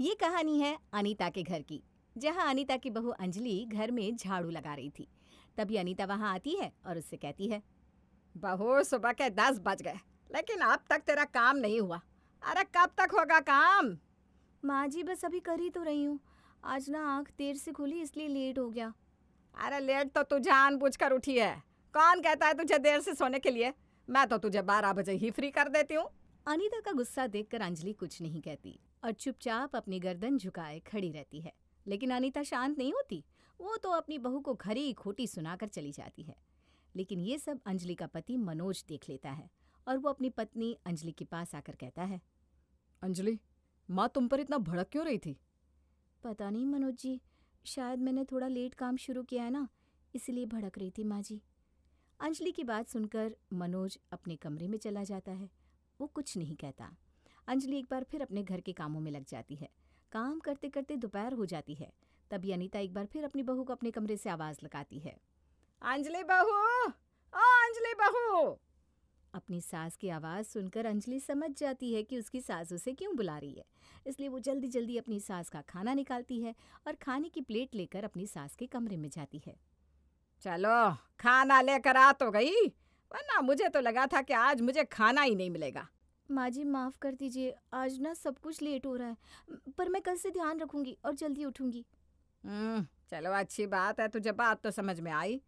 ये कहानी है अनीता के घर की, जहाँ अनीता की बहू अंजलि घर में झाड़ू लगा रही थी। तभी अनीता वहाँ आती है और उससे कहती है, बहू सुबह के 10 बज गए, लेकिन अब तक तेरा काम नहीं हुआ। अरे कब तक होगा काम? माँ जी बस अभी कर ही तो रही हूँ। आज ना आँख देर से खुली इसलिए लेट हो गया। अरे लेट तो तू जानबूझकर उठी है। कौन कहता है तुझे देर से सोने के लिए? मैं तो तुझे 12 बजे ही फ्री कर देती हूँ। अनीता का गुस्सा देखकर अंजलि कुछ नहीं कहती और चुपचाप अपनी गर्दन झुकाए खड़ी रहती है। लेकिन अनीता शांत नहीं होती। वो तो अपनी बहू को खरी खोटी सुनाकर चली जाती है। लेकिन ये सब अंजलि का पति मनोज देख लेता है और वो अपनी पत्नी अंजलि के पास आकर कहता है, अंजलि, माँ तुम पर इतना भड़क क्यों रही थी? पता नहीं मनोज जी, शायद मैंने थोड़ा लेट काम शुरू किया है ना, इसलिए भड़क रही थी माँ जी। अंजलि की बात सुनकर मनोज अपने कमरे में चला जाता है। वो कुछ नहीं कहता। अंजलि एक बार फिर अपने घर के कामों में लग जाती है। काम करते करते दोपहर हो जाती है। तभी अनीता एक बार फिर अपनी बहू को अपने कमरे से आवाज़ लगाती है, अंजलि बहू, ओ अंजलि बहू। अपनी सास की आवाज़ सुनकर अंजलि समझ जाती है कि उसकी सास उसे क्यों बुला रही है। इसलिए वो जल्दी जल्दी अपनी सास का खाना निकालती है और खाने की प्लेट लेकर अपनी सास के कमरे में जाती है। चलो खाना लेकर आ तो गई, वरना मुझे तो लगा था कि आज मुझे खाना ही नहीं मिलेगा। माँ जी माफ़ कर दीजिए, आज ना सब कुछ लेट हो रहा है, पर मैं कल से ध्यान रखूंगी और जल्दी उठूंगी। चलो अच्छी बात है, तुझे बात तो समझ में आई।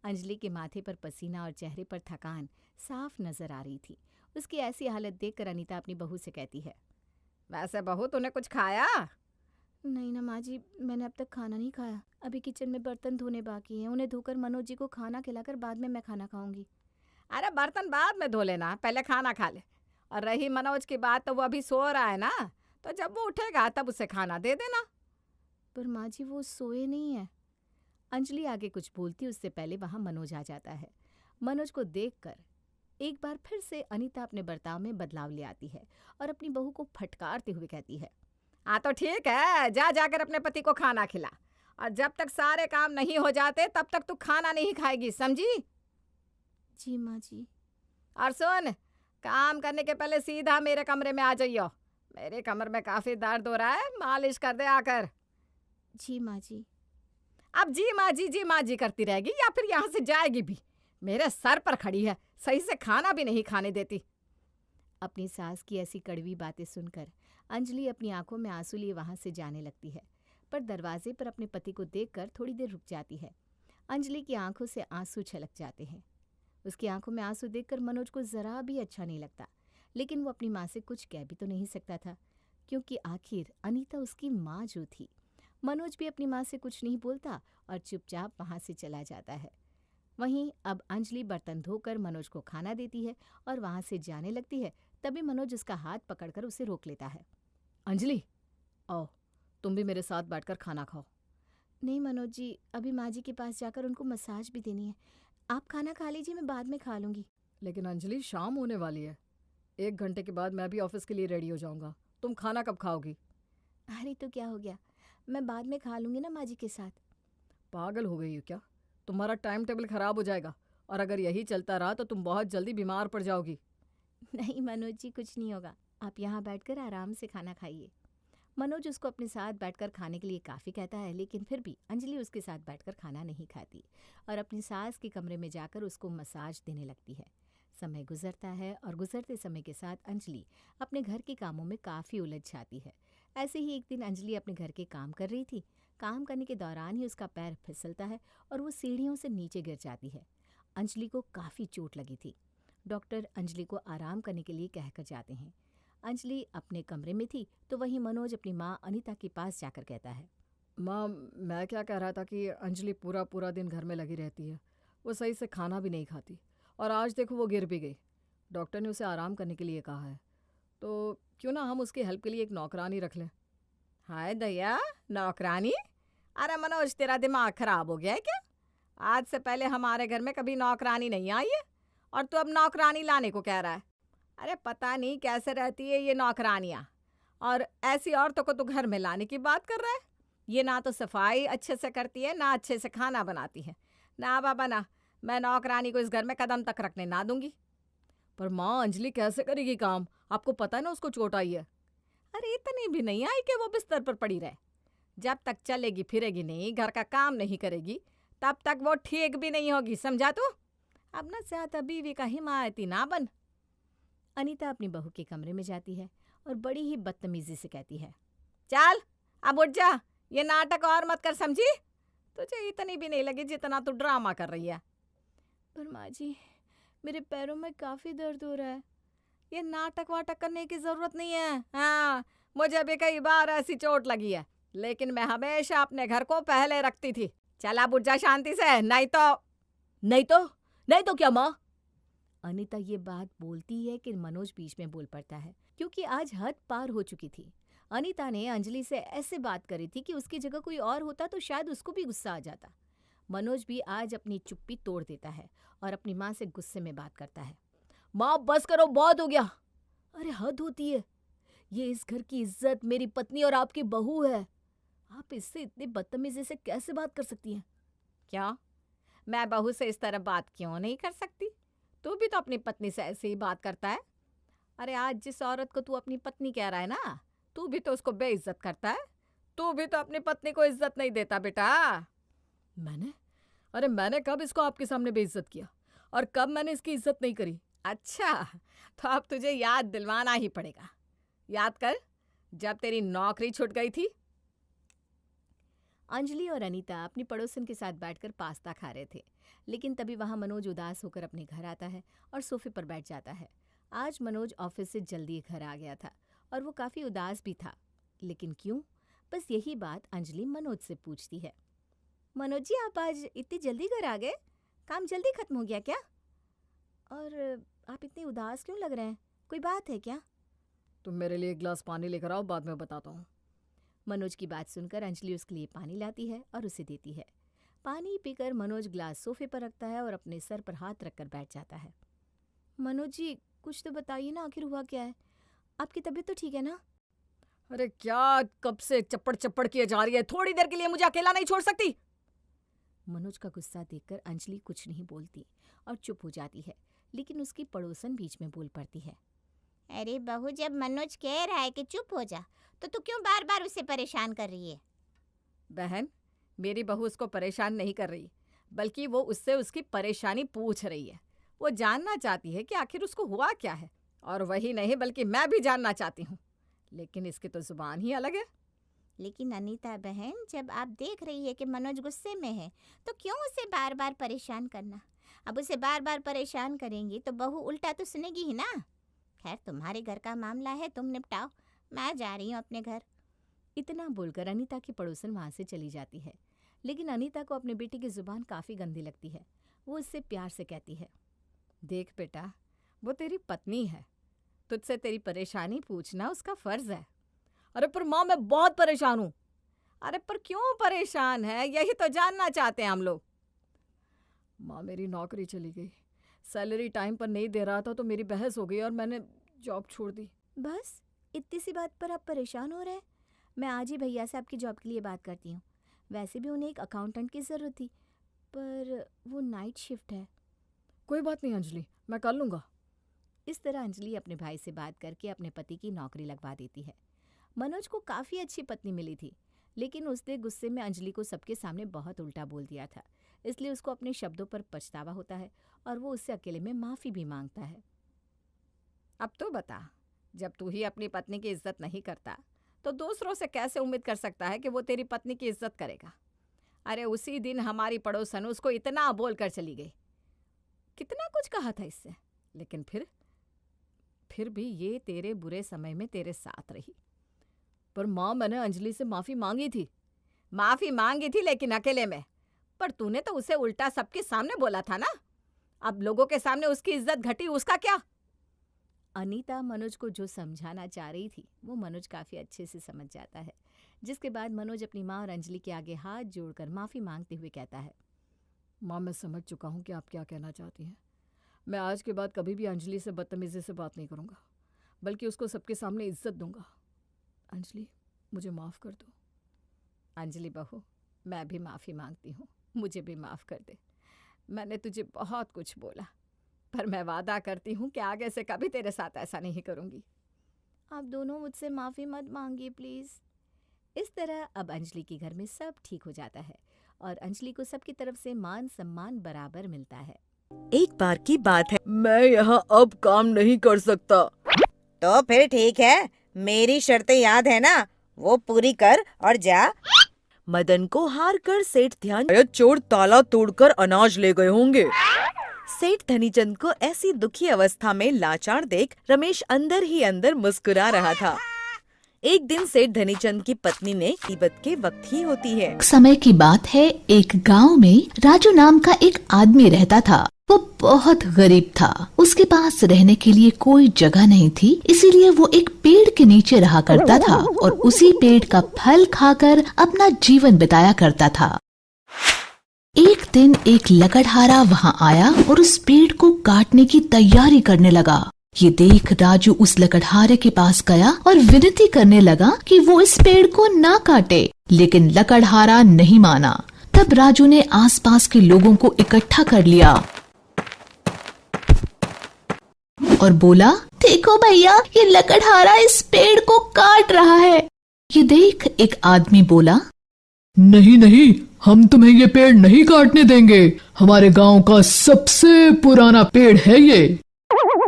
अंजलि के माथे पर पसीना और चेहरे पर थकान साफ नजर आ रही थी। उसकी ऐसी हालत देखकर अनीता अपनी बहू से कहती है, वैसे बहू तूने कुछ खाया? नहीं ना माँ जी, मैंने अब तक खाना नहीं खाया। अभी किचन में बर्तन धोने बाकी हैं, उन्हें धोकर मनोज जी को खाना खिलाकर बाद में मैं खाना खाऊंगी। अरे बर्तन बाद में धो लेना, पहले खाना खा ले। और रही मनोज की बात, तो वो अभी सो रहा है ना, तो जब वो उठेगा तब उसे खाना दे देना। पर माँ जी वो सोए नहीं है। अंजलि आगे कुछ बोलती उससे पहले वहां मनोज आ जाता है। मनोज को देखकर एक बार फिर से अनीता अपने बर्ताव में बदलाव ले आती है और अपनी बहू को फटकारते हुए कहती है, हाँ तो ठीक है, जा जाकर अपने पति को खाना खिला। और जब तक सारे काम नहीं हो जाते तब तक तू खाना नहीं खाएगी, समझी? जी माँ जी। और सुन, काम करने के पहले सीधा मेरे कमरे में आ जाइयो। मेरे कमर में काफी दर्द हो रहा है, मालिश कर दे आकर। जी माँ जी। अब जी माँ जी करती रहेगी या फिर यहाँ से जाएगी भी? मेरे सर पर खड़ी है, सही से खाना भी नहीं खाने देती। अपनी सास की ऐसी कड़वी बातें सुनकर अंजलि अपनी आंखों में आंसू लिए वहां से जाने लगती है, पर दरवाजे पर अपने पति को देखकर थोड़ी देर रुक जाती है। अंजलि की आंखों से आंसू छलक जाते हैं। उसकी आंखों में आंसू देखकर मनोज को जरा भी अच्छा नहीं लगता, लेकिन वो अपनी माँ से कुछ कह भी तो नहीं सकता था, क्योंकि आखिर अनीता उसकी माँ जो थी। मनोज भी अपनी माँ से कुछ नहीं बोलता और चुपचाप वहां से चला जाता है। वहीं अब अंजलि बर्तन धोकर मनोज को खाना देती है और वहां से जाने लगती है। तभी मनोज उसका हाथ पकड़कर उसे रोक लेता है। अंजलि, आओ, तुम भी मेरे साथ बैठकर खाना खाओ। नहीं मनोज जी, अभी माँ जी के पास जाकर उनको मसाज भी देनी है। आप खाना खा लीजिए, मैं बाद में खा लूंगी। लेकिन अंजलि, शाम होने वाली है। 1 घंटे के बाद मैं भी ऑफिस के लिए रेडी हो जाऊंगा। तुम खाना कब खाओगी? अरे तो क्या हो गया, मैं बाद में खा लूंगी ना माँ जी के साथ। पागल हो गई हो क्या? तुम्हारा टाइम टेबल खराब हो जाएगा, और अगर यही चलता रहा तो तुम बहुत जल्दी बीमार पड़ जाओगी। नहीं मनोज जी, कुछ नहीं होगा, आप यहाँ बैठकर आराम से खाना खाइए। मनोज उसको अपने साथ बैठकर खाने के लिए काफ़ी कहता है, लेकिन फिर भी अंजलि उसके साथ बैठकर खाना नहीं खाती और अपनी सास के कमरे में जाकर उसको मसाज देने लगती है। समय गुजरता है और गुजरते समय के साथ अंजलि अपने घर के कामों में काफ़ी उलझ जाती है। ऐसे ही एक दिन अंजलि अपने घर के काम कर रही थी। काम करने के दौरान ही उसका पैर फिसलता है और वो सीढ़ियों से नीचे गिर जाती है। अंजलि को काफ़ी चोट लगी थी। डॉक्टर अंजलि को आराम करने के लिए कहकर जाते हैं। अंजलि अपने कमरे में थी तो वहीं मनोज अपनी माँ अनीता के पास जाकर कहता है, माँ, मैं क्या कह रहा था कि अंजलि पूरा पूरा दिन घर में लगी रहती है। वो सही से खाना भी नहीं खाती, और आज देखो वो गिर भी गई। डॉक्टर ने उसे आराम करने के लिए कहा है, तो क्यों ना हम उसकी हेल्प के लिए एक नौकरानी रख लें। हाय दया, नौकरानी? अरे मनोज, तेरा दिमाग खराब हो गया है क्या? आज से पहले हमारे घर में कभी नौकरानी नहीं आई है, और तू अब नौकरानी लाने को कह रहा है? अरे पता नहीं कैसे रहती है ये नौकरानियाँ। और ऐसी औरतों को तो घर में लाने की बात कर रहा है। ये ना तो सफाई अच्छे से करती है, ना अच्छे से खाना बनाती है। ना बाबा ना, मैं नौकरानी को इस घर में कदम तक रखने ना दूंगी। पर माँ, अंजलि कैसे करेगी काम? आपको पता है ना उसको चोट आई है। अरे इतनी भी नहीं आई कि वो बिस्तर पर पड़ी रहे। जब तक चलेगी फिरेगी नहीं, घर का काम नहीं करेगी, तब तक वो ठीक भी नहीं होगी, समझा तू? अब ना ज्यादा बीवी का हिमायती ना बन। अनीता अपनी बहू के कमरे में जाती है और बड़ी ही बदतमीजी से कहती है, चल अब उठ जा, ये नाटक और मत कर, समझी? तुझे इतनी भी नहीं लगी जितना तू ड्रामा कर रही है। पर माँ जी, मेरे पैरों में काफ़ी दर्द हो रहा है। ये नाटक वाटक करने की जरूरत नहीं है। हाँ, मुझे भी कई बार ऐसी चोट लगी है, लेकिन मैं हमेशा अपने घर को पहले रखती थी। चला बुझ जा शांति से, नहीं तो क्या माँ? अनीता ये बात बोलती है कि मनोज बीच में बोल पड़ता है, क्योंकि आज हद पार हो चुकी थी। अनीता ने अंजलि से ऐसे बात करी थी कि उसकी जगह कोई और होता तो शायद उसको भी गुस्सा आ जाता। मनोज भी आज अपनी चुप्पी तोड़ देता है और अपनी माँ से गुस्से में बात करता है। माँ बस करो, बहुत हो गया। अरे हद होती है, ये इस घर की इज्जत मेरी पत्नी और आपकी बहू है। आप इससे इतनी बदतमीजी से कैसे बात कर सकती हैं? क्यों? मैं बहू से इस तरह बात क्यों नहीं कर सकती? तू भी तो अपनी पत्नी से ऐसे ही बात करता है। अरे आज जिस औरत को तू अपनी पत्नी कह रहा है ना, तू भी तो उसको बेइज्जत करता है। तू भी तो अपनी पत्नी को इज्जत नहीं देता बेटा। मैंने कब इसको आपके सामने बेइज्जत किया और कब मैंने इसकी इज्जत नहीं करी? अच्छा, तो अब तुझे याद दिलवाना ही पड़ेगा। याद कर, जब तेरी नौकरी छूट गई थी। अंजलि और अनीता अपनी पड़ोसन के साथ बैठकर पास्ता खा रहे थे, लेकिन तभी वहां मनोज उदास होकर अपने घर आता है और सोफे पर बैठ जाता है। आज मनोज ऑफिस से जल्दी घर आ गया था और वो काफी उदास भी था। लेकिन क्यों? बस यही बात अंजलि मनोज से पूछती है। मनोज जी, आप आज इतनी जल्दी घर आ गए? काम जल्दी खत्म हो गया क्या? और आप इतने उदास क्यों लग रहे हैं? कोई बात है क्या? तुम मेरे लिए एक गिलास पानी लेकर आओ, बाद में बताता हूँ। मनोज की बात सुनकर अंजलि उसके लिए पानी लाती है और उसे देती है। पानी पीकर मनोज ग्लास सोफे पर रखता है और अपने सर पर हाथ रखकर बैठ जाता है। मनोज जी, कुछ तो बताइए ना, आखिर हुआ क्या है? आपकी तबीयत तो ठीक है ना? अरे क्या कब से चप्पड़ चप्पड़ किए जा रही है? थोड़ी देर के लिए मुझे अकेला नहीं छोड़ सकती? मनोज का गुस्सा देखकर अंजलि कुछ नहीं बोलती और चुप हो जाती है, लेकिन उसकी पड़ोसन बीच में बोल पड़ती है। अरे बहू, जब मनोज कह रहा है कि चुप हो जा, तो तू क्यों बार बार उसे परेशान कर रही है? बहन, मेरी बहू उसको परेशान नहीं कर रही, बल्कि वो उससे उसकी परेशानी पूछ रही है। वो जानना चाहती है कि आखिर उसको हुआ क्या है। और वही नहीं, बल्कि मैं भी जानना चाहती हूँ, लेकिन इसकी तो जुबान ही अलग है। लेकिन अनीता बहन, जब आप देख रही है कि मनोज गुस्से में है, तो क्यों उसे बार बार परेशान करना? अब उसे बार बार परेशान करेंगी तो बहू उल्टा तो सुनेगी ही ना। खैर, तुम्हारे घर का मामला है, तुम निपटाओ, मैं जा रही हूँ अपने घर। इतना बोलकर अनीता की पड़ोसन वहां से चली जाती है, लेकिन अनीता को अपने बेटी की जुबान काफी गंदी लगती है। वो उससे प्यार से कहती है, देख बेटा, वो तेरी पत्नी है, तुझसे तेरी परेशानी पूछना उसका फर्ज है। अरे पर माँ, मैं बहुत परेशान हूँ। अरे पर क्यों परेशान है, यही तो जानना चाहते हैं हम लोग। माँ, मेरी नौकरी चली गई, सैलरी टाइम पर नहीं दे रहा था तो मेरी बहस हो गई और मैंने जॉब छोड़ दी। बस इतनी सी बात पर आप परेशान हो रहे हैं? मैं आज ही भैया से आपकी जॉब के लिए बात करती हूँ। वैसे भी उन्हें एक अकाउंटेंट की ज़रूरत थी, पर वो नाइट शिफ्ट है। कोई बात नहीं अंजलि, मैं कर लूँगा। इस तरह अंजलि अपने भाई से बात करके अपने पति की नौकरी लगवा देती है। मनोज को काफ़ी अच्छी पत्नी मिली थी, लेकिन उसने गुस्से में अंजलि को सबके सामने बहुत उल्टा बोल दिया था, इसलिए उसको अपने शब्दों पर पछतावा होता है और वो उससे अकेले में माफ़ी भी मांगता है। अब तो बता, जब तू ही अपनी पत्नी की इज्जत नहीं करता तो दूसरों से कैसे उम्मीद कर सकता है कि वो तेरी पत्नी की इज्जत करेगा? अरे उसी दिन हमारी पड़ोसन उसको इतना बोल कर चली गई, कितना कुछ कहा था इससे, लेकिन फिर भी ये तेरे बुरे समय में तेरे साथ रही। पर माँ, मैंने अंजलि से माफ़ी मांगी थी। माफ़ी मांगी थी, लेकिन अकेले में। पर तूने तो उसे उल्टा सबके सामने बोला था ना। अब लोगों के सामने उसकी इज्जत घटी, उसका क्या? अनीता मनोज को जो समझाना चाह रही थी वो मनोज काफ़ी अच्छे से समझ जाता है, जिसके बाद मनोज अपनी माँ और अंजलि के आगे हाथ जोड़कर माफ़ी मांगते हुए कहता है, माँ, मैं समझ चुका हूँ कि आप क्या कहना चाहती हैं। मैं आज के बाद कभी भी अंजलि से बदतमीजी से बात नहीं करूँगा, बल्कि उसको सबके सामने इज्जत दूंगा। अंजलि, मुझे माफ़ कर दो। अंजलि बहू, मैं भी माफ़ी मांगती हूँ, मुझे भी माफ़ कर दे। मैंने तुझे बहुत कुछ बोला, पर मैं वादा करती हूँ कि आगे से कभी तेरे साथ ऐसा नहीं करूँगी। आप दोनों मुझसे माफ़ी मत मांगिए प्लीज़। इस तरह अब अंजलि के घर में सब ठीक हो जाता है और अंजलि को सबकी तरफ से मान सम्मान बराबर मिलता है। एक बार की बात है। मैं यहाँ अब काम नहीं कर सकता। तो फिर ठीक है, मेरी शर्तें याद है ना, वो पूरी कर और जा। मदन को हार कर सेठ ध्यान चोर ताला तोड़कर अनाज ले गए होंगे। सेठ धनीचंद को ऐसी दुखी अवस्था में लाचार देख रमेश अंदर ही अंदर मुस्कुरा रहा था। एक दिन सेठ धनीचंद की पत्नी ने मुसीबत के वक्त ही होती है। समय की बात है, एक गांव में राजू नाम का एक आदमी रहता था। वो बहुत गरीब था। उसके पास रहने के लिए कोई जगह नहीं थी, इसीलिए वो एक पेड़ के नीचे रहा करता था और उसी पेड़ का फल खाकर अपना जीवन बिताया करता था। एक दिन एक लकड़हारा वहाँ आया और उस पेड़ को काटने की तैयारी करने लगा। ये देख राजू उस लकड़हारे के पास गया और विनती करने लगा कि वो इस पेड़ को ना काटे, लेकिन लकड़हारा नहीं माना। तब राजू ने आसपास के लोगों को इकट्ठा कर लिया और बोला, देखो भैया, ये लकड़हारा इस पेड़ को काट रहा है। ये देख एक आदमी बोला, नहीं नहीं, हम तुम्हें ये पेड़ नहीं काटने देंगे। हमारे गांव का सबसे पुराना पेड़ है ये।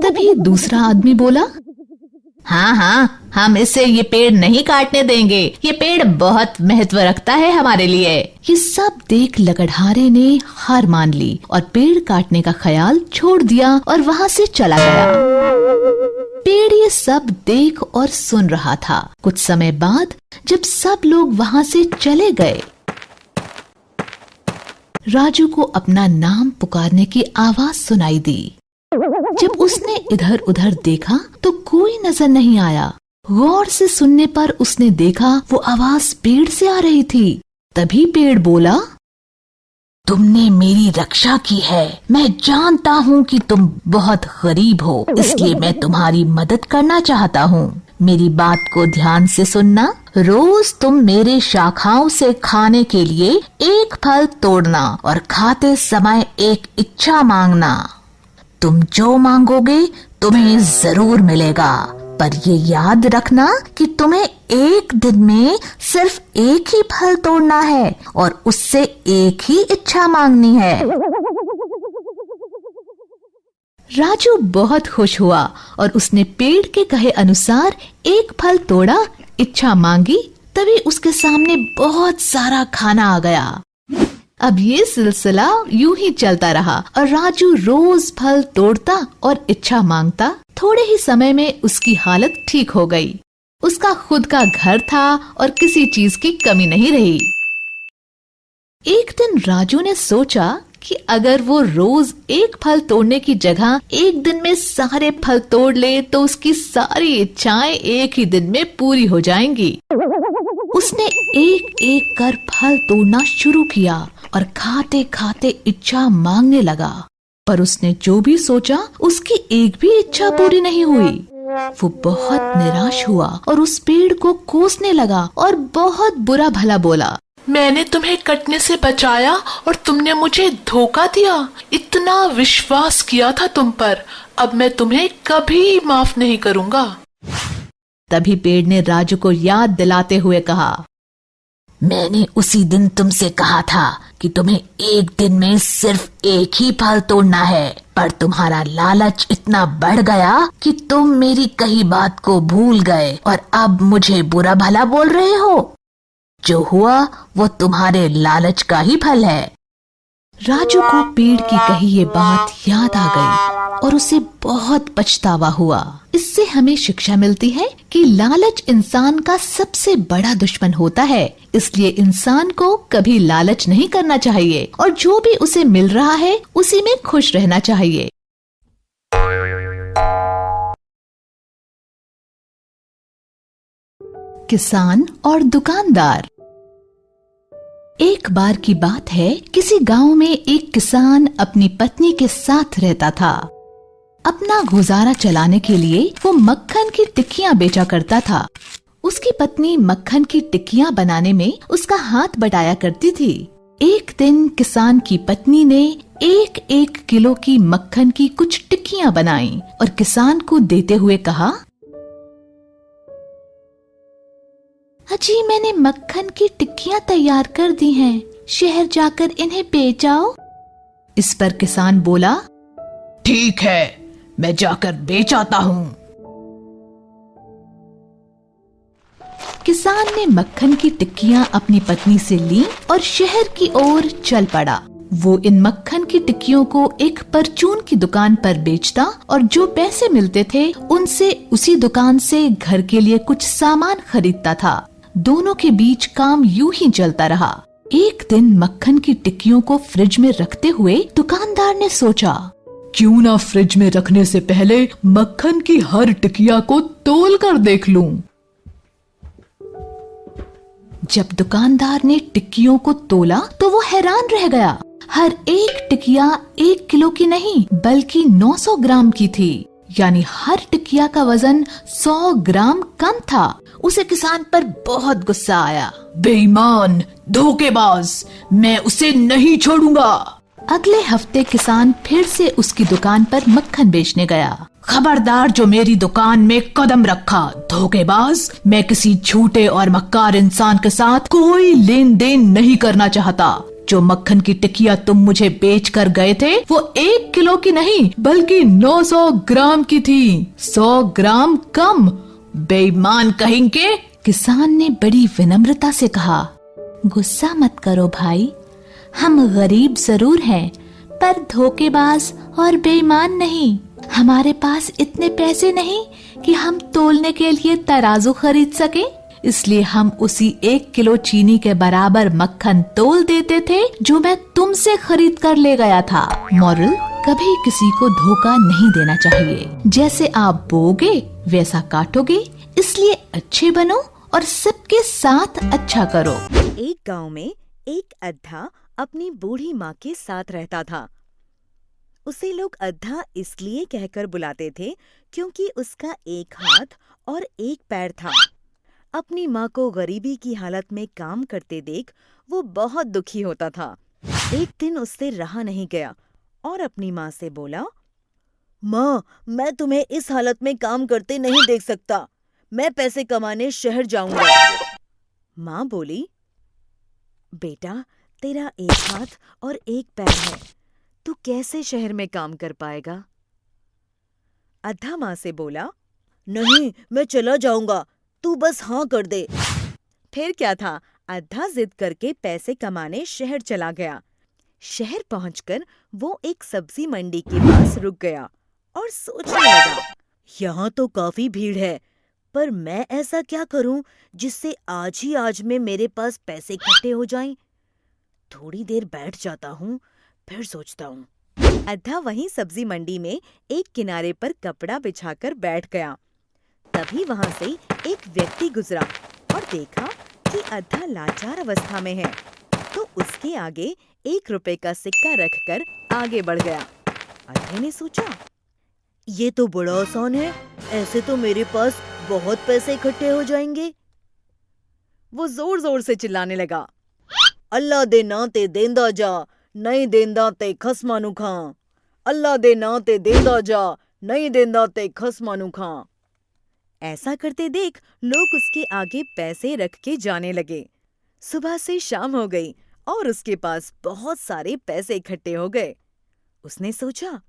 तभी दूसरा आदमी बोला, हाँ हाँ, हम इससे ये पेड़ नहीं काटने देंगे। ये पेड़ बहुत महत्व रखता है हमारे लिए। ये सब देख लकड़हारे ने हार मान ली और पेड़ काटने का ख्याल छोड़ दिया और वहाँ से चला गया। पेड़ ये सब देख और सुन रहा था। कुछ समय बाद जब सब लोग वहाँ से चले गए, राजू को अपना नाम पुकारने की आवाज सुनाई दी। जब उसने इधर उधर देखा तो कोई नजर नहीं आया। गौर से सुनने पर उसने देखा वो आवाज पेड़ से आ रही थी। तभी पेड़ बोला, तुमने मेरी रक्षा की है। मैं जानता हूँ कि तुम बहुत गरीब हो, इसलिए मैं तुम्हारी मदद करना चाहता हूँ। मेरी बात को ध्यान से सुनना। रोज तुम मेरे शाखाओं से खाने के लिए एक फल तोड़ना और खाते समय एक इच्छा मांगना। तुम जो मांगोगे तुम्हें जरूर मिलेगा, पर ये याद रखना कि तुम्हें एक दिन में सिर्फ एक ही फल तोड़ना है और उससे एक ही इच्छा मांगनी है। राजू बहुत खुश हुआ और उसने पेड़ के कहे अनुसार एक फल तोड़ा, इच्छा मांगी। तभी उसके सामने बहुत सारा खाना आ गया। अब ये सिलसिला यूं ही चलता रहा और राजू रोज फल तोड़ता और इच्छा मांगता। थोड़े ही समय में उसकी हालत ठीक हो गई। उसका खुद का घर था और किसी चीज की कमी नहीं रही। एक दिन राजू ने सोचा कि अगर वो रोज एक फल तोड़ने की जगह एक दिन में सारे फल तोड़ ले तो उसकी सारी इच्छाएं एक ही दिन में पूरी हो जाएंगी। उसने एक एक कर फल तोड़ना शुरू किया और खाते खाते इच्छा मांगने लगा, पर उसने जो भी सोचा उसकी एक भी इच्छा पूरी नहीं हुई। वो बहुत निराश हुआ और उस पेड़ को कोसने लगा और बहुत बुरा भला बोला, मैंने तुम्हें कटने से बचाया और तुमने मुझे धोखा दिया। इतना विश्वास किया था तुम पर, अब मैं तुम्हें कभी माफ नहीं करूँगा। तभी पेड़ ने राजू को याद दिलाते हुए कहा, मैंने उसी दिन तुमसे कहा था कि तुम्हें एक दिन में सिर्फ एक ही फल तोड़ना है, पर तुम्हारा लालच इतना बढ़ गया कि तुम मेरी कही बात को भूल गए और अब मुझे बुरा भला बोल रहे हो। जो हुआ वो तुम्हारे लालच का ही फल है। राजू को पेड़ की कही ये बात याद आ गई और उसे बहुत पछतावा हुआ। इससे हमें शिक्षा मिलती है कि लालच इंसान का सबसे बड़ा दुश्मन होता है, इसलिए इंसान को कभी लालच नहीं करना चाहिए और जो भी उसे मिल रहा है उसी में खुश रहना चाहिए। किसान और दुकानदार। एक बार की बात है, किसी गांव में एक किसान अपनी पत्नी के साथ रहता था। अपना गुजारा चलाने के लिए वो मक्खन की टिक्कियां बेचा करता था। उसकी पत्नी मक्खन की टिक्कियां बनाने में उसका हाथ बटाया करती थी। एक दिन किसान की पत्नी ने एक एक किलो की मक्खन की कुछ टिक्कियां बनाई और किसान को देते हुए कहा, अजी मैंने मक्खन की टिक्कियां तैयार कर दी हैं, शहर जाकर इन्हें बेच आओ। इस पर किसान बोला, ठीक है, मैं जाकर बेच आता हूँ। किसान ने मक्खन की टिक्कियां अपनी पत्नी से ली और शहर की ओर चल पड़ा। वो इन मक्खन की टिक्कियों को एक परचून की दुकान पर बेचता और जो पैसे मिलते थे उनसे उसी दुकान से घर के लिए कुछ सामान खरीदता था। दोनों के बीच काम यूं ही चलता रहा। एक दिन मक्खन की टिक्कियों को फ्रिज में रखते हुए दुकानदार ने सोचा, क्यों ना फ्रिज में रखने से पहले मक्खन की हर टिकिया को तोल कर देख लूं। जब दुकानदार ने टिक्कियों को तोला तो वो हैरान रह गया। हर एक टिकिया 1 किलो की नहीं बल्कि 900 ग्राम की थी, यानी हर टिकिया का वजन 100 ग्राम कम था। उसे किसान पर बहुत गुस्सा आया। बेईमान, धोखेबाज, मैं उसे नहीं छोड़ूंगा। अगले हफ्ते किसान फिर से उसकी दुकान पर मक्खन बेचने गया। खबरदार जो मेरी दुकान में कदम रखा, धोखेबाज। मैं किसी झूठे और मक्कार इंसान के साथ कोई लेन देन नहीं करना चाहता। जो मक्खन की टिकिया तुम मुझे बेच कर गए थे वो 1 किलो की नहीं बल्कि 900 ग्राम की थी, 100 ग्राम कम। बेईमान कहेंगे। किसान ने बड़ी विनम्रता से कहा, गुस्सा मत करो भाई, हम गरीब जरूर हैं पर धोखेबाज और बेईमान नहीं। हमारे पास इतने पैसे नहीं कि हम तोलने के लिए तराजू खरीद सके, इसलिए हम उसी 1 किलो चीनी के बराबर मक्खन तोल देते थे जो मैं तुमसे खरीद कर ले गया था। मॉरल, कभी किसी को धोखा नहीं देना चाहिए। जैसे आप बोगे वैसा काटोगे, इसलिए अच्छे बनो और सबके साथ अच्छा करो। एक गांव में एक अद्धा अपनी बूढ़ी माँ के साथ रहता था। उसे लोग अद्धा इसलिए कहकर बुलाते थे क्योंकि उसका एक हाथ और एक पैर था। अपनी माँ को गरीबी की हालत में काम करते देख वो बहुत दुखी होता था। एक दिन उससे रहा नहीं गया और अपनी माँ से बोला, माँ, मैं तुम्हें इस हालत में काम करते नहीं देख सकता। मैं पैसे कमाने शहर जाऊंगा। माँ बोली, बेटा, तेरा एक हाथ और एक पैर है, तू कैसे शहर में काम कर पाएगा? अद्धा माँ से बोला, नहीं, मैं चला जाऊंगा, तू बस हाँ कर दे। फिर क्या था, अद्धा जिद करके पैसे कमाने शहर चला गया। शहर पहुंचकर वो एक सब्जी मंडी के पास रुक गया और सोचने लगा, यहाँ तो काफी भीड़ है, पर मैं ऐसा क्या करूं जिससे आज ही आज में मेरे पास पैसे इकट्ठे हो जाएं? थोड़ी देर बैठ जाता हूँ, फिर सोचता हूँ। अद्धा वहीं सब्जी मंडी में एक किनारे पर कपड़ा बिछाकर बैठ गया। तभी वहां से एक व्यक्ति गुजरा और देखा कि अद्धा लाचार अवस्था में है, तो उसके आगे 1 रुपए का सिक्का रखकर आगे बढ़ गया। अद्धे ने सोचा, ये तो बड़ा आसान है, ऐसे तो मेरे पास बहुत पैसे इकट्ठे हो जाएंगे। वो जोर जोर से चिल्लाने लगा, अल्लाह दे ना ते देंदा जा, नहीं देंदा ते खसमानू खां। अल्लाह दे ना ते देंदा जा, नहीं देंदा ते खसमानू खां। ऐसा करते देख लोग उसके आगे पैसे रख के जाने लगे। सुबह से शाम हो गई और उसके पास बहुत सारे पैसे इकट्ठे हो गए। उसने सोचा,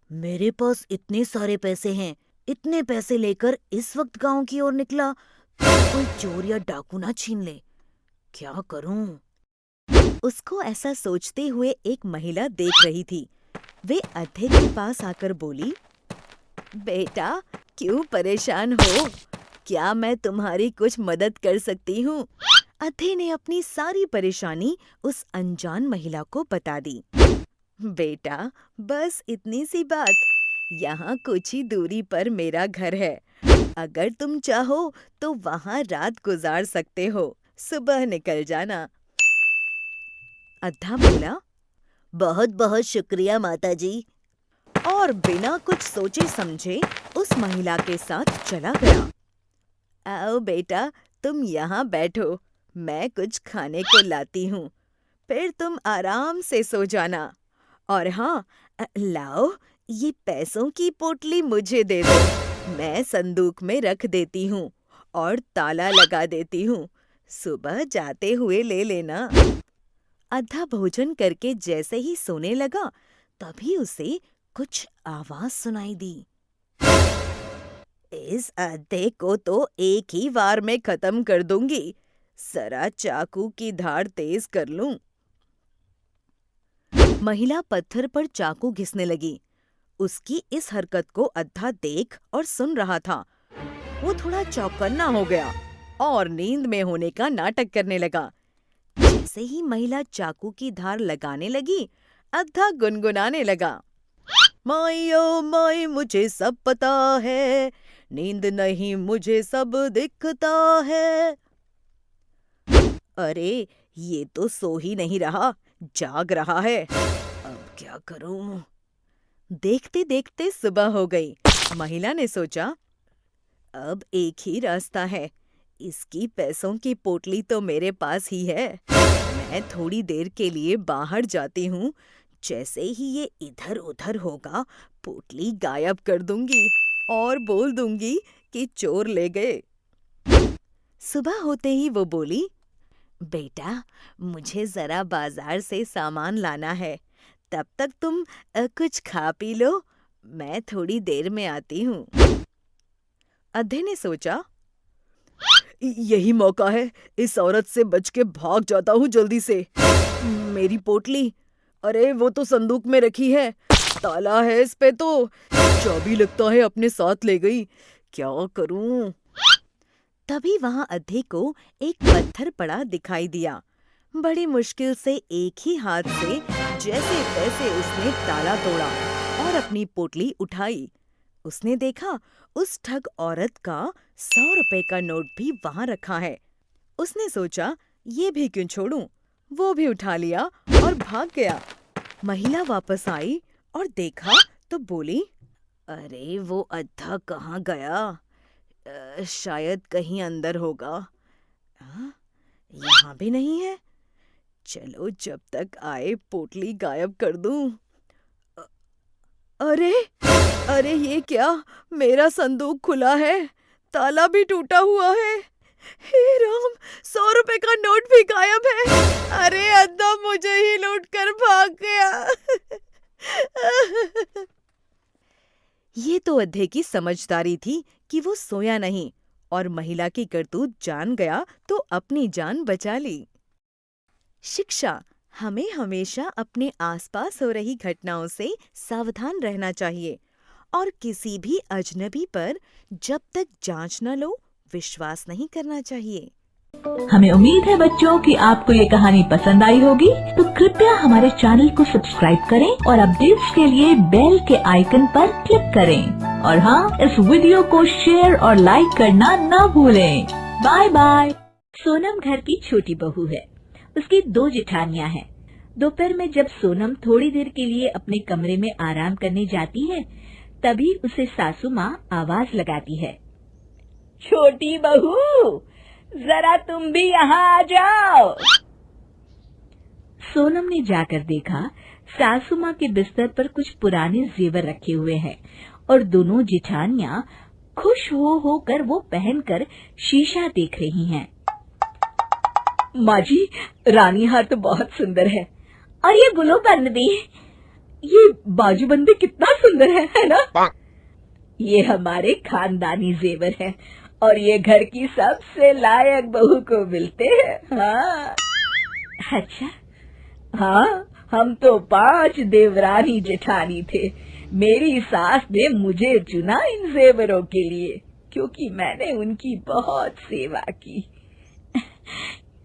मेरे पास इतने सारे पैसे हैं, इतने पैसे लेकर इस वक्त गांव की ओर निकला तो कोई चोर या डाकू ना छीन ले, क्या करूं? उसको ऐसा सोचते हुए एक महिला देख रही थी। वे अद्धे के पास आकर बोली, बेटा, क्यों परेशान हो? क्या मैं तुम्हारी कुछ मदद कर सकती हूँ? अद्धे ने अपनी सारी परेशानी उस अनजान महिला को बता दी। बेटा, बस इतनी सी बात, यहाँ कुछ ही दूरी पर मेरा घर है। अगर तुम चाहो तो वहाँ रात गुजार सकते हो, सुबह निकल जाना। अद्धा बोला, बहुत बहुत शुक्रिया माताजी, और बिना कुछ सोचे समझे उस महिला के साथ चला गया। आओ बेटा, तुम यहाँ बैठो, मैं कुछ खाने को लाती हूँ, फिर तुम आराम से सो जाना। और हाँ, लाओ, ये पैसों की पोटली मुझे दे दो, मैं संदूक में रख देती हूँ, और ताला लगा देती हूँ। सुबह जाते हुए ले लेना। अद्धा भोजन करके जैसे ही सोने लगा तभी उसे कुछ आवाज सुनाई दी। इस अद्धे को तो एक ही वार में खत्म कर दूंगी। जरा चाकू की धार तेज कर लूं। महिला पत्थर पर चाकू घिसने लगी। उसकी इस हरकत को अद्धा देख और सुन रहा था। वो थोड़ा चौकन्ना हो गया और नींद में होने का नाटक करने लगा। जैसे ही महिला चाकू की धार लगाने लगी, अद्धा गुनगुनाने लगा, माई ओ माई मुझे सब पता है, नींद नहीं मुझे सब दिखता है। अरे ये तो सो ही नहीं रहा, जाग रहा है। अब क्या करूं? देखते देखते सुबह हो गई। महिला ने सोचा, अब एक ही रास्ता है। इसकी पैसों की पोटली तो मेरे पास ही है। मैं थोड़ी देर के लिए बाहर जाती हूँ। जैसे ही ये इधर उधर होगा, पोटली गायब कर दूंगी और बोल दूंगी कि चोर ले गए। सुबह होते ही वो बोली, बेटा मुझे जरा बाजार से सामान लाना है। तब तक तुम कुछ खा पी लो, मैं थोड़ी देर में आती हूँ। अद्धे ने सोचा, यही मौका है, इस औरत से बच के भाग जाता हूँ जल्दी से। मेरी पोटली, अरे वो तो संदूक में रखी है, ताला है इस पे तो, चाबी लगता है अपने साथ ले गई, क्या करूं? तभी वहां अद्धे को एक पत्थर पड़ा दिखाई दिया। बड़ी मुश्किल से एक ही हाथ से जैसे तैसे उसने ताला तोड़ा और अपनी पोटली उठाई। उसने देखा उस ठग औरत का 100 रुपए का नोट भी वहां रखा है। उसने सोचा, ये भी क्यों छोड़ूं? वो भी उठा लिया और भाग गया। महिला वापस आई और देखा तो बोली, अरे वो अद्धा कहाँ गया? शायद कहीं अंदर होगा। यहाँ भी नहीं है। चलो जब तक आए पोटली गायब कर दूं। अरे अरे ये क्या? मेरा संदूक खुला है, ताला भी टूटा हुआ है। हे राम, 100 रुपए का नोट भी गायब है। अरे अद्धा मुझे ही लूट कर भाग गया। ये तो अद्धे की समझदारी थी कि वो सोया नहीं और महिला की करतूत जान गया तो अपनी जान बचा ली। शिक्षा, हमें हमेशा अपने आसपास हो रही घटनाओं से सावधान रहना चाहिए और किसी भी अजनबी पर जब तक जांच न लो विश्वास नहीं करना चाहिए। हमें उम्मीद है बच्चों कि आपको ये कहानी पसंद आई होगी, तो कृपया हमारे चैनल को सब्सक्राइब करें और अपडेट्स के लिए बेल के आइकन पर क्लिक करें। और हाँ, इस वीडियो को शेयर और लाइक करना न भूलें। Bye bye. सोनम घर की छोटी बहू है। उसकी 2 जेठानियां हैं। दोपहर में जब सोनम थोड़ी देर के लिए अपने कमरे में आराम करने जाती है, तभी उसे सासू माँ आवाज लगाती है, छोटी बहू, जरा तुम भी यहाँ आ जाओ। सोनम ने जाकर देखा, सासू माँ के बिस्तर पर कुछ पुराने जेवर रखे हुए हैं और दोनों जेठानियां खुश होकर वो पहनकर शीशा देख रही हैं। माँ जी, रानी हार तो बहुत सुंदर है, और ये बुलो बंद भी, ये बाजूबंदी कितना सुंदर है ना? ये हमारे खानदानी जेवर है और ये घर की सबसे लायक बहू को मिलते हैं। हाँ। अच्छा, हाँ, हम तो 5 देवरानी जेठानी थे। मेरी सास ने मुझे चुना इन जेवरों के लिए क्योंकि मैंने उनकी बहुत सेवा की।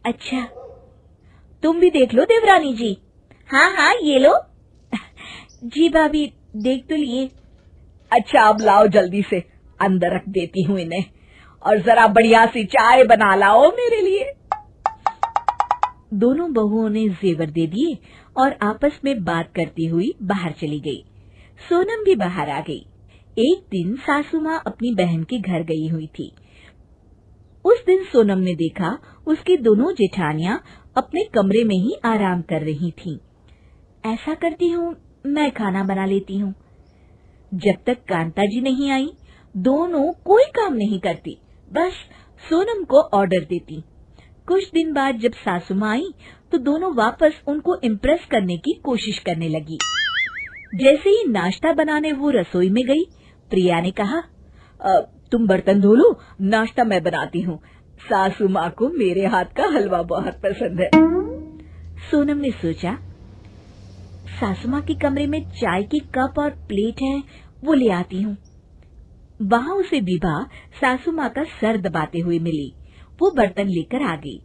अच्छा, तुम भी देख लो देवरानी जी। हाँ हाँ, ये लो। जी भाभी, देख तो लिए। अच्छा, अब लाओ जल्दी से, अंदर रख देती हूँ इन्हें, और जरा बढ़िया सी चाय बना लाओ मेरे लिए। दोनों बहुओं ने जेवर दे दिए और आपस में बात करती हुई बाहर चली गई। सोनम भी बाहर आ गई। एक दिन सासू माँ अपनी बहन के घर गई हुई थी। उस दिन सोनम ने देखा उसकी दोनों जेठानियां अपने कमरे में ही आराम कर रही थीं। ऐसा करती हूँ, मैं खाना बना लेती हूँ। जब तक कांता जी नहीं आई, दोनों कोई काम नहीं करती, बस सोनम को ऑर्डर देती। कुछ दिन बाद जब सासू माँ आई तो दोनों वापस उनको इम्प्रेस करने की कोशिश करने लगी। जैसे ही नाश्ता बनाने वो रसोई में गई, प्रिया ने कहा, तुम बर्तन धो लो, नाश्ता मैं बनाती हूँ। सासू माँ को मेरे हाथ का हलवा बहुत पसंद है। सोनम ने सोचा, सासू माँ के कमरे में चाय के कप और प्लेट है, वो ले आती हूँ। वहाँ उसे विभा सासू माँ का सर दबाते हुए मिली। वो बर्तन लेकर आ गई।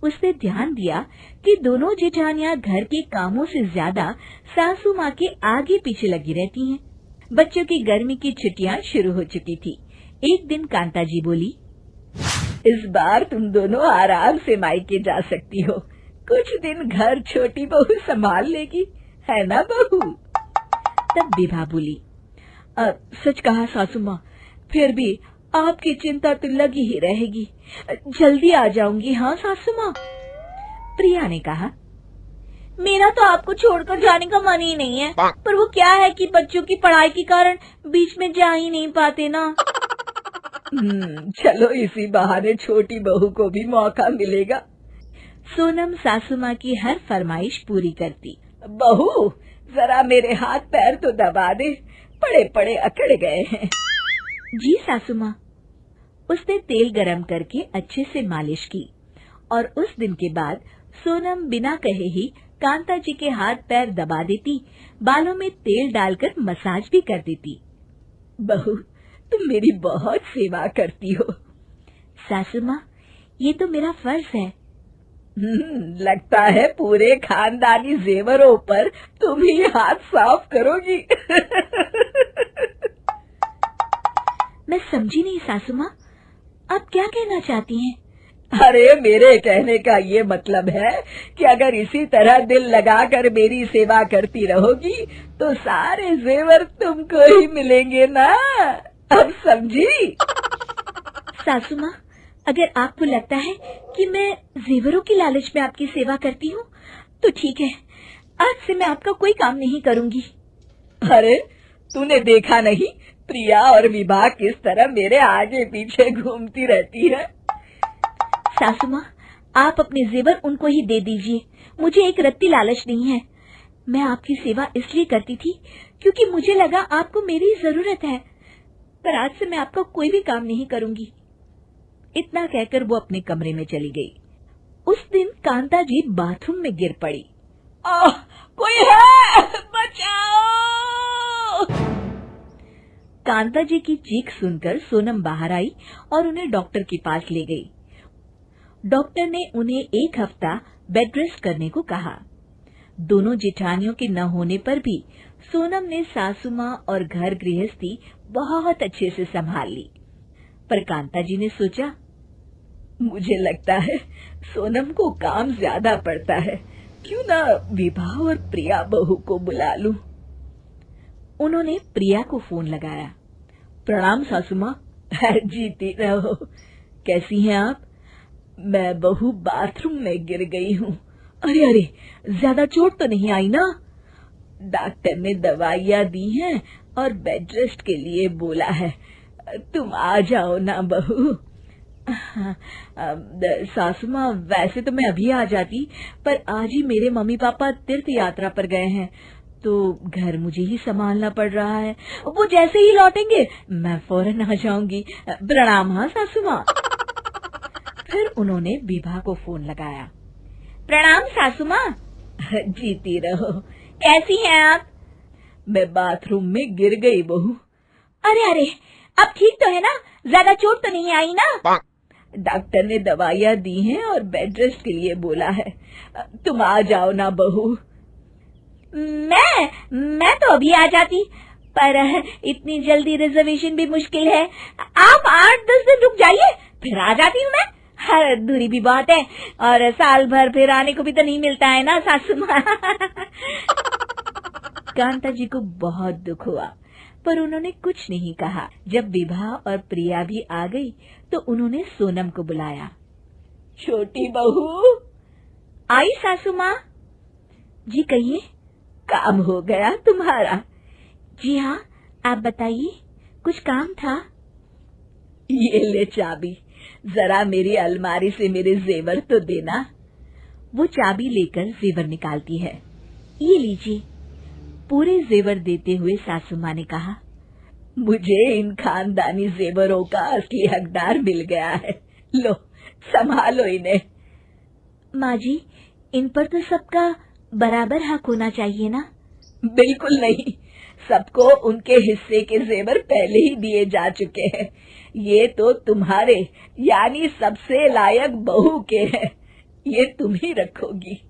उसने ध्यान दिया कि दोनों जेठानियां घर के कामों से ज्यादा सासू माँ के आगे पीछे लगी रहती हैं। बच्चों की गर्मी की छुट्टियां शुरू हो चुकी थी। एक दिन कांता जी बोली, इस बार तुम दोनों आराम से मायके जा सकती हो। कुछ दिन घर छोटी बहू संभाल लेगी, है ना बहू? तब विभा बोली, सच कहा सासू माँ, फिर भी आपकी चिंता तो लगी ही रहेगी। जल्दी आ जाऊंगी। हाँ सासू माँ। प्रिया ने कहा, मेरा तो आपको छोड़कर जाने का मन ही नहीं है, पर वो क्या है कि बच्चों की पढ़ाई के कारण बीच में जा ही नहीं पाते ना। चलो इसी बहाने छोटी बहू को भी मौका मिलेगा। सोनम सासू माँ की हर फरमाइश पूरी करती। बहू जरा मेरे हाथ पैर तो दबा दे, पड़े पड़े अकड़ गए हैं। जी सासू माँ। उसने तेल गरम करके अच्छे से मालिश की और उस दिन के बाद सोनम बिना कहे ही कांता जी के हाथ पैर दबा देती, बालों में तेल डालकर मसाज भी कर देती। बहू तुम मेरी बहुत सेवा करती हो। सासू माँ, ये तो मेरा फर्ज है। लगता है पूरे खानदानी जेवरों पर तुम ही हाथ साफ करोगी। मैं समझी नहीं सासू माँ, आप क्या कहना चाहती हैं? अरे मेरे कहने का ये मतलब है कि अगर इसी तरह दिल लगाकर मेरी सेवा करती रहोगी तो सारे जेवर तुमको ही मिलेंगे ना। अब समझी? सासू माँ, अगर आपको लगता है कि मैं जेवरों की लालच में आपकी सेवा करती हूँ तो ठीक है, आज से मैं आपका कोई काम नहीं करूँगी। अरे तूने देखा नहीं प्रिया और विभा किस तरह मेरे आगे पीछे घूमती रहती है। सासू माँ, आप अपने जेवर उनको ही दे दीजिए, मुझे एक रत्ती लालच नहीं है। मैं आपकी सेवा इसलिए करती थी क्योंकि मुझे लगा आपको मेरी जरूरत है, पर आज से मैं आपका कोई भी काम नहीं करूँगी। इतना कहकर वो अपने कमरे में चली गई। उस दिन कांता जी बाथरूम में गिर पड़ी। कोई है, बचाओ! कांता जी की चीख सुनकर सोनम बाहर आई और उन्हें डॉक्टर के पास ले गई। डॉक्टर ने उन्हें 1 हफ्ता बेड रेस्ट करने को कहा। दोनों जेठानियों के न होने पर भी सोनम ने सासू माँ और घर गृहस्थी बहुत अच्छे से संभाल ली। पर कांता जी ने सोचा, मुझे लगता है सोनम को काम ज्यादा पड़ता है, क्यों ना विभा और प्रिया बहू को बुला लूं। उन्होंने प्रिया को फोन लगाया। प्रणाम सासू माँ। जीती रहो। कैसी हैं आप? मैं बहू बाथरूम में गिर गई हूँ। अरे अरे, ज्यादा चोट तो नहीं आई ना? डॉक्टर ने दवाइयाँ दी हैं और बेड रेस्ट के लिए बोला है। तुम आ जाओ ना बहू। सासू माँ, वैसे तो मैं अभी आ जाती, पर आज ही मेरे मम्मी पापा तीर्थ यात्रा पर गए हैं तो घर मुझे ही संभालना पड़ रहा है। वो जैसे ही लौटेंगे मैं फौरन आ जाऊंगी। प्रणाम। हाँ सासू माँ। फिर उन्होंने विभा को फोन लगाया। प्रणाम सासू माँ। जीती रहो। कैसी हैं आप? मैं बाथरूम में गिर गई बहू। अरे अरे, अब ठीक तो है ना? ज्यादा चोट तो नहीं आई ना? डॉक्टर ने दवाइयाँ दी हैं और बेड रेस्ट के लिए बोला है। तुम आ जाओ ना बहू। मैं तो अभी आ जाती, पर इतनी जल्दी रिजर्वेशन भी मुश्किल है। आप 8-10 दिन रुक जाइए, फिर आ जाती हूँ मैं। हर दूरी भी बहुत है और साल भर फिर आने को भी तो नहीं मिलता है ना सासू माँ। कांता जी को बहुत दुख हुआ, पर उन्होंने कुछ नहीं कहा। जब विभा और प्रिया भी आ गई तो उन्होंने सोनम को बुलाया। छोटी बहू। आई सासू माँ। जी कहिए। काम हो गया तुम्हारा? जी हाँ, आप बताइए, कुछ काम था? ये ले चाबी, जरा मेरी अलमारी से मेरे जेवर तो देना। वो चाबी लेकर जेवर निकालती है। ये लीजिए। पूरे जेवर देते हुए सासू माँ ने कहा, मुझे इन खानदानी जेवरों का असली हकदार मिल गया है। लो संभालो इन्हें। माँ जी, इन पर तो सबका बराबर हक होना चाहिए ना? बिल्कुल नहीं, सबको उनके हिस्से के जेवर पहले ही दिए जा चुके हैं। ये तो तुम्हारे यानी सबसे लायक बहू के हैं, ये तुम ही रखोगी।